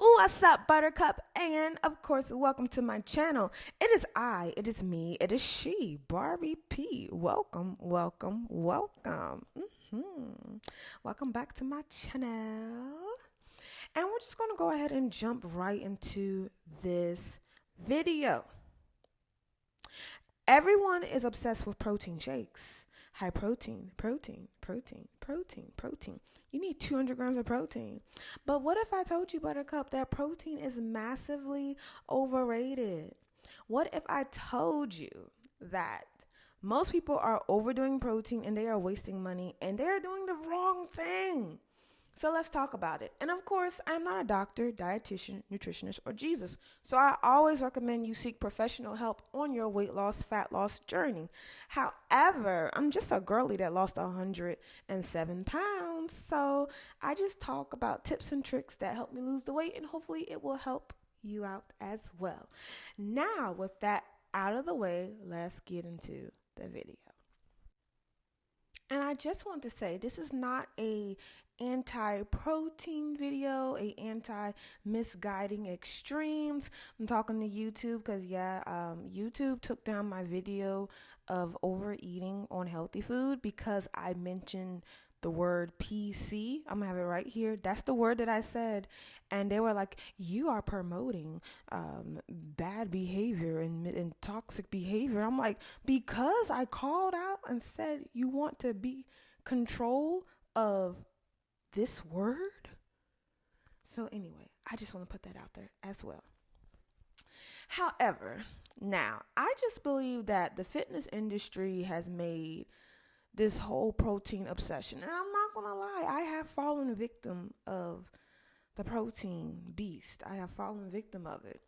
What's up, Buttercup? And of course, welcome to my channel. It is me, it is she, Barbie P. Welcome, welcome, welcome. Welcome back to my channel. And we're just going to go ahead and jump right into this video. Everyone is obsessed with protein shakes. High protein, protein, protein, protein, protein. You need 200 grams of protein. But what if I told you, Buttercup, that protein is massively overrated? What if I told you that most people are overdoing protein and they are wasting money and they're doing the wrong thing? So let's talk about it. And of course, I'm not a doctor, dietitian, nutritionist, or Jesus. So I always recommend you seek professional help on your weight loss, fat loss journey. However, I'm just a girly that lost 107 pounds. So I just talk about tips and tricks that help me lose the weight, and hopefully it will help you out as well. Now, with that out of the way, let's get into the video. And I just want to say, this is not a anti-protein video, a anti-misguiding extremes. I'm talking to YouTube because YouTube took down my video of overeating on healthy food because I mentioned the word PC. I'm gonna have it right here. That's the word that I said. And they were like, you are promoting bad behavior and toxic behavior. I'm like, because I called out and said you want to be control of this word. So anyway, I just want to put that out there as well. However, now I just believe that the fitness industry has made this whole protein obsession. And I'm not going to lie, I have fallen victim of the protein beast. I have fallen victim of it.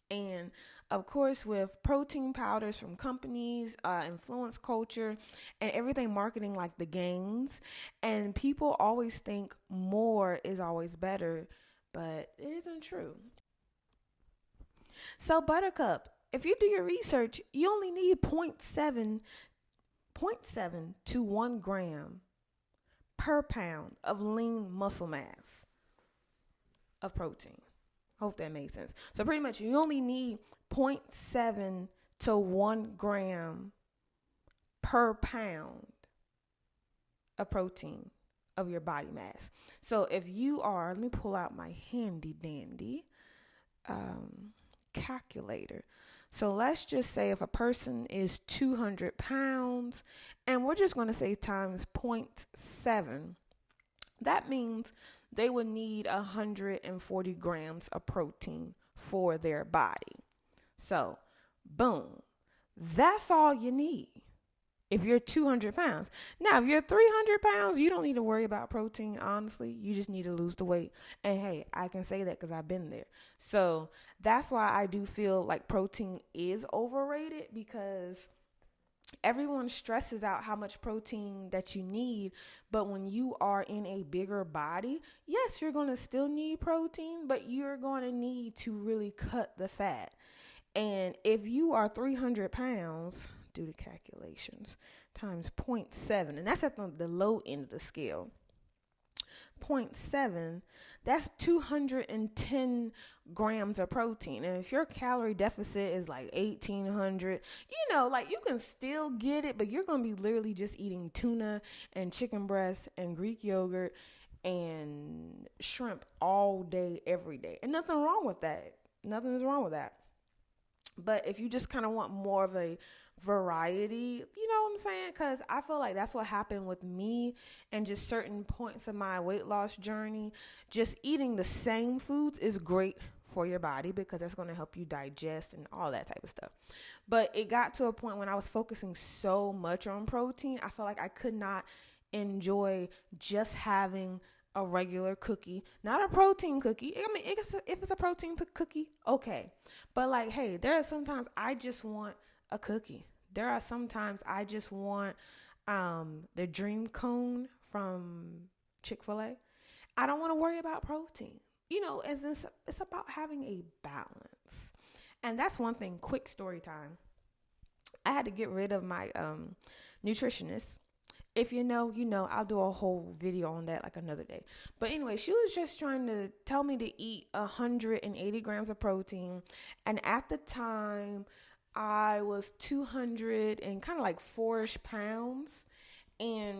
And of course, with protein powders from companies, influence culture, and everything marketing like the gains, and people always think more is always better, but it isn't true. So Buttercup, if you do your research, you only need 0.7 to 1 gram per pound of lean muscle mass of protein. Hope that makes sense. So pretty much you only need 0.7 to 1 gram per pound of protein of your body mass. So if you are, let me pull out my handy dandy calculator. So let's just say if a person is 200 pounds and we're just going to say times 0.7, that means they would need 140 grams of protein for their body. So, boom, that's all you need if you're 200 pounds. Now, if you're 300 pounds, you don't need to worry about protein, honestly. You just need to lose the weight. And hey, I can say that because I've been there. So that's why I do feel like protein is overrated, because everyone stresses out how much protein that you need, but when you are in a bigger body, yes, you're going to still need protein, but you're going to need to really cut the fat. And if you are 300 pounds, do the calculations, times 0.7, and that's at the low end of the scale. 0.7, that's 210 grams of protein. And if your calorie deficit is like 1,800, you can still get it, but you're going to be literally just eating tuna and chicken breast and Greek yogurt and shrimp all day, every day. And nothing wrong with that. Nothing's wrong with that. But if you just kind of want more of a variety, you know what I'm saying? Because I feel like that's what happened with me and just certain points of my weight loss journey. Just eating the same foods is great for your body because that's going to help you digest and all that type of stuff. But it got to a point when I was focusing so much on protein, I felt like I could not enjoy just having a regular cookie, not a protein cookie. I mean, if it's a protein cookie, okay. But like, hey, there are sometimes I just want a cookie. There are sometimes I just want the Dream Cone from Chick-fil-A. I don't want to worry about protein. It's about having a balance. And that's one thing. Quick story time. I had to get rid of my nutritionist. If you know, you know. I'll do a whole video on that like another day. But anyway, she was just trying to tell me to eat 180 grams of protein. And at the time, I was 200 and kind of like 4-ish pounds. And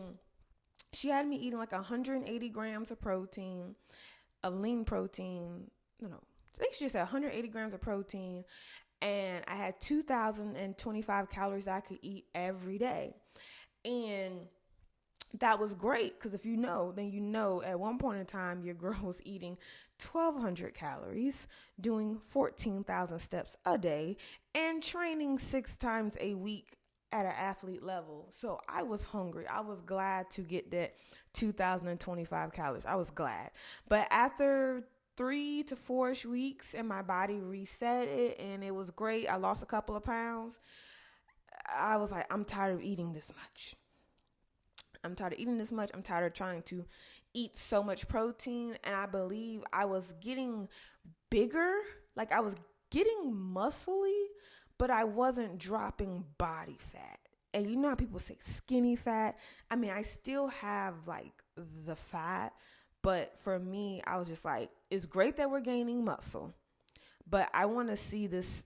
she had me eating like 180 grams of protein, of lean protein. No. I think she just said 180 grams of protein. And I had 2,025 calories that I could eat every day. And that was great, because if you know, then you know at one point in time your girl was eating 1,200 calories, doing 14,000 steps a day, and training 6 times a week at an athlete level. So I was hungry. I was glad to get that 2,025 calories. I was glad. But after 3 to 4-ish weeks and my body reset it and it was great, I lost a couple of pounds. I was like, I'm tired of eating this much. I'm tired of trying to eat so much protein. And I believe I was getting bigger. Like, I was getting muscly, but I wasn't dropping body fat. And you know how people say skinny fat? I mean, I still have like the fat, but for me, I was just like, it's great that we're gaining muscle, but I want to see this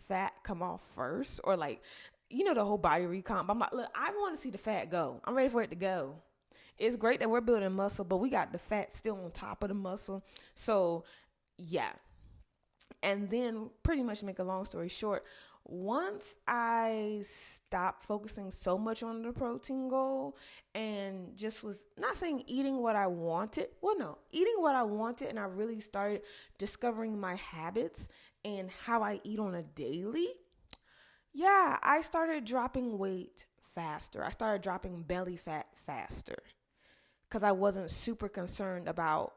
fat come off first, or like, you know, the whole body recomp. I'm like, look, I want to see the fat go. I'm ready for it to go. It's great that we're building muscle, but we got the fat still on top of the muscle. So yeah. And then, pretty much to make a long story short, once I stopped focusing so much on the protein goal and just was not saying eating what I wanted. Well, no, eating what I wanted. And I really started discovering my habits and how I eat on a daily. Yeah, I started dropping weight faster. I started dropping belly fat faster because I wasn't super concerned about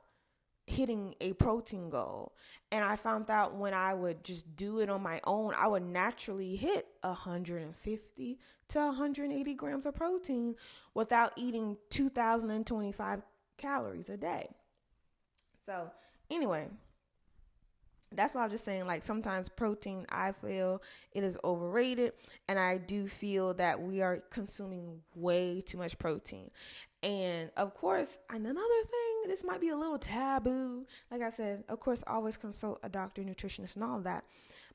hitting a protein goal. And I found out when I would just do it on my own, I would naturally hit 150 to 180 grams of protein without eating 2,025 calories a day. So anyway, that's why I'm just saying, like, sometimes protein, I feel it is overrated. And I do feel that we are consuming way too much protein. And of course, another thing, this might be a little taboo. Like I said, of course, always consult a doctor, nutritionist, and all of that.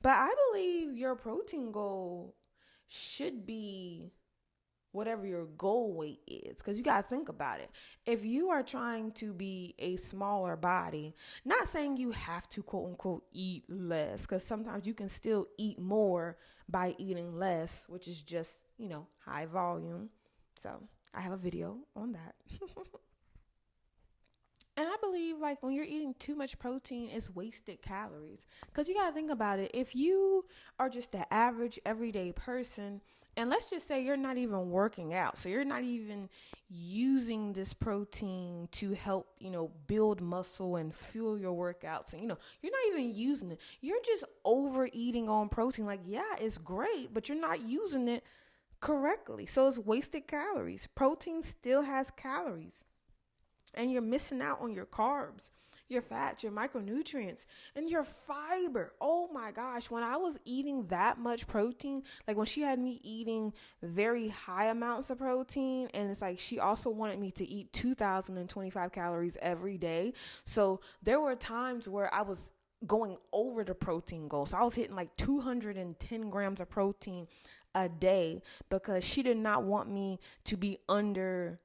But I believe your protein goal should be whatever your goal weight is, because you got to think about it. If you are trying to be a smaller body, not saying you have to quote unquote eat less, because sometimes you can still eat more by eating less, which is just, you know, high volume. So I have a video on that. And I believe, like, when you're eating too much protein, it's wasted calories. Because you got to think about it. If you are just the average everyday person, and let's just say you're not even working out, so you're not even using this protein to help, you know, build muscle and fuel your workouts. And, you know, you're not even using it. You're just overeating on protein. Like, yeah, it's great, but you're not using it correctly. So it's wasted calories. Protein still has calories. And you're missing out on your carbs, your fats, your micronutrients, and your fiber. Oh my gosh, when I was eating that much protein, like when she had me eating very high amounts of protein, and it's like she also wanted me to eat 2,025 calories every day. So there were times where I was going over the protein goal. So I was hitting like 210 grams of protein a day because she did not want me to be under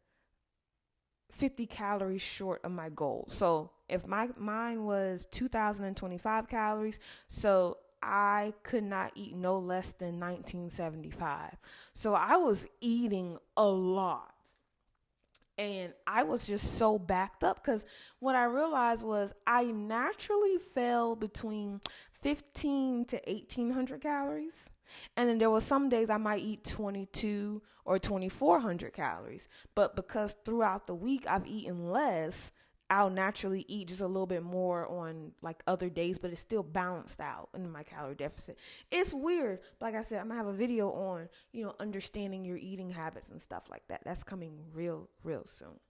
50 calories short of my goal. So if mine was 2,025 calories, so I could not eat no less than 1975. So I was eating a lot. And I was just so backed up because what I realized was I naturally fell between 15 to 1,800 calories. And then there were some days I might eat 22 or 2,400 calories. But because throughout the week I've eaten less, I'll naturally eat just a little bit more on like other days, but it's still balanced out in my calorie deficit. It's weird. Like I said, I'm gonna have a video on, you know, understanding your eating habits and stuff like that. That's coming real soon.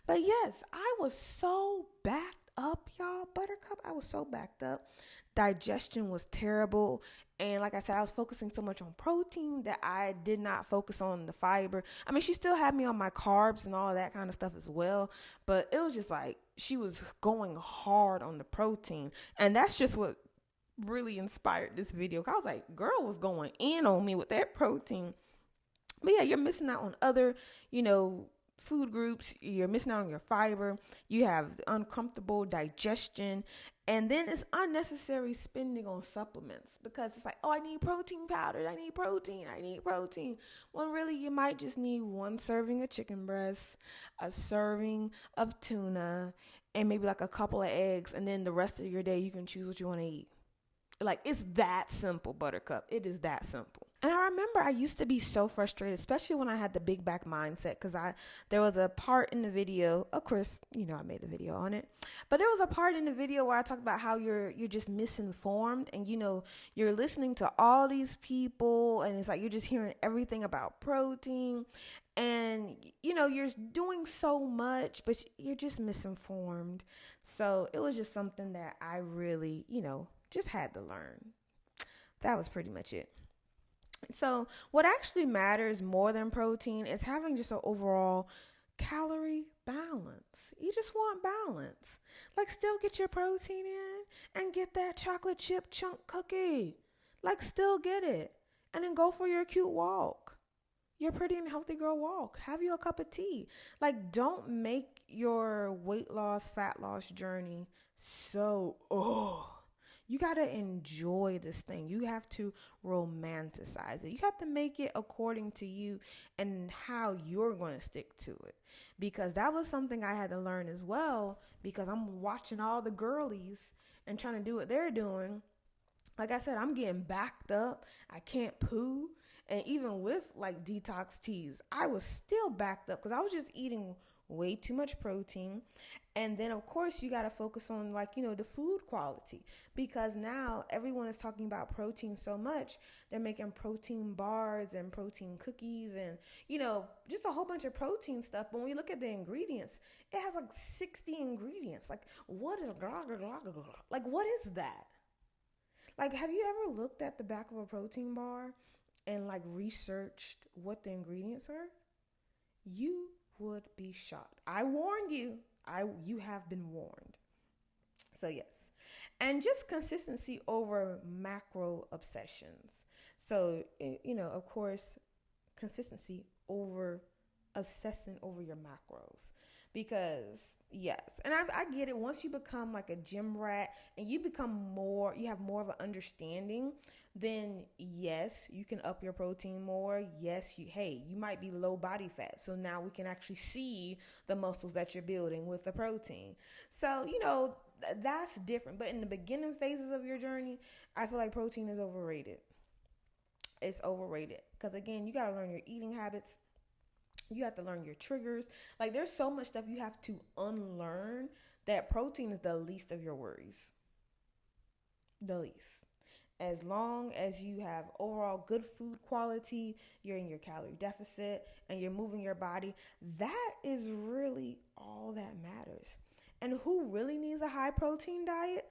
But yes, I was so backed up, y'all, buttercup. Buttercup, I was so backed up. Digestion was terrible. And like I said, I was focusing so much on protein that I did not focus on the fiber. I mean, she still had me on my carbs and all of that kind of stuff as well. But it was just like she was going hard on the protein. And that's just what really inspired this video. I was like, girl was going in on me with that protein. But yeah, you're missing out on other, food groups. You're missing out on your fiber. You have uncomfortable digestion. And then it's unnecessary spending on supplements because it's like, oh, I need protein powder. I need protein. When really you might just need one serving of chicken breast, a serving of tuna, and maybe like a couple of eggs. And then the rest of your day, you can choose what you want to eat. Like, it's that simple, Buttercup. It is that simple. And I remember I used to be so frustrated, especially when I had the big back mindset, because there was a part in the video, of course, I made a video on it, but there was a part in the video where I talked about how you're just misinformed, and you're listening to all these people, and it's like you're just hearing everything about protein, and you're doing so much, but you're just misinformed. So it was just something that I really, just had to learn. That was pretty much it. So what actually matters more than protein is having just an overall calorie balance. You just want balance. Like, still get your protein in and get that chocolate chip chunk cookie. Like, still get it. And then go for your cute walk. Your pretty and healthy girl walk. Have you a cup of tea. Like, don't make your weight loss, fat loss journey so, you got to enjoy this thing. You have to romanticize it. You have to make it according to you and how you're going to stick to it. Because that was something I had to learn as well, because I'm watching all the girlies and trying to do what they're doing. Like I said, I'm getting backed up. I can't poo. And even with like detox teas, I was still backed up because I was just eating way too much protein. And then of course you got to focus on the food quality, because now everyone is talking about protein so much. They're making protein bars and protein cookies and just a whole bunch of protein stuff. But when you look at the ingredients, it has like 60 ingredients. Like, what is like, what is that? Like, have you ever looked at the back of a protein bar and researched what the ingredients are? You would be shocked. I warned you. You have been warned. So yes. And just consistency over macro obsessions. So, of course, consistency over obsessing over your macros. Because yes, and I get it. Once you become like a gym rat and you have more of an understanding, then yes, you can up your protein more. Yes, you might be low body fat. So now we can actually see the muscles that you're building with the protein. So, that's different. But in the beginning phases of your journey, I feel like protein is overrated. It's overrated. Because again, you got to learn your eating habits. You have to learn your triggers. Like, there's so much stuff you have to unlearn that protein is the least of your worries. The least. As long as you have overall good food quality, you're in your calorie deficit, and you're moving your body, that is really all that matters. And who really needs a high protein diet?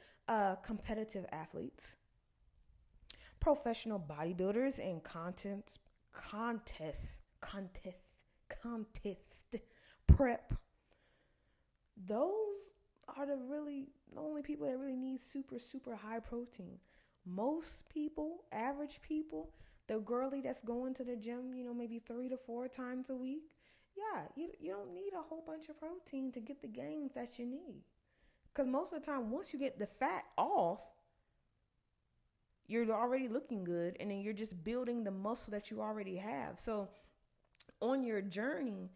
Competitive athletes, professional bodybuilders, and contest prep. Those are the only people that really need super, super high protein. Most people, average people, the girly that's going to the gym, maybe 3 to 4 times a week, yeah, you don't need a whole bunch of protein to get the gains that you need. Because most of the time, once you get the fat off, you're already looking good, and then you're just building the muscle that you already have. So on your journey,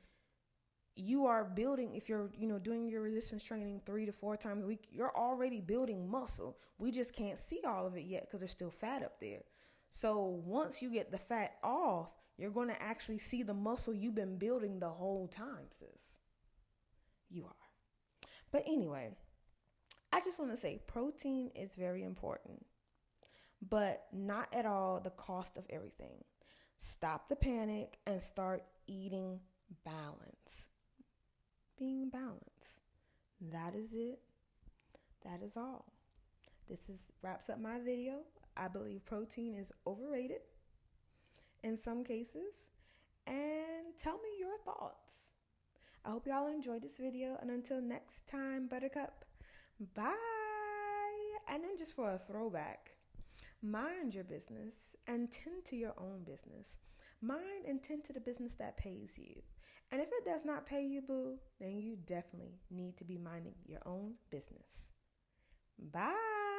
you are building, if you're, doing your resistance training 3 to 4 times a week, you're already building muscle. We just can't see all of it yet because there's still fat up there. So once you get the fat off, you're going to actually see the muscle you've been building the whole time, sis. You are. But anyway, I just want to say protein is very important, but not at all the cost of everything. Stop the panic and start eating balance. Being balanced. That is it. that is all. Wraps up my video. I believe protein is overrated in some cases. And tell me your thoughts. I hope y'all enjoyed this video. And until next time, Buttercup, bye. And then just for a throwback, mind your business and tend to your own business. Mind and tend to the business that pays you. And if it does not pay you, boo, then you definitely need to be minding your own business. Bye.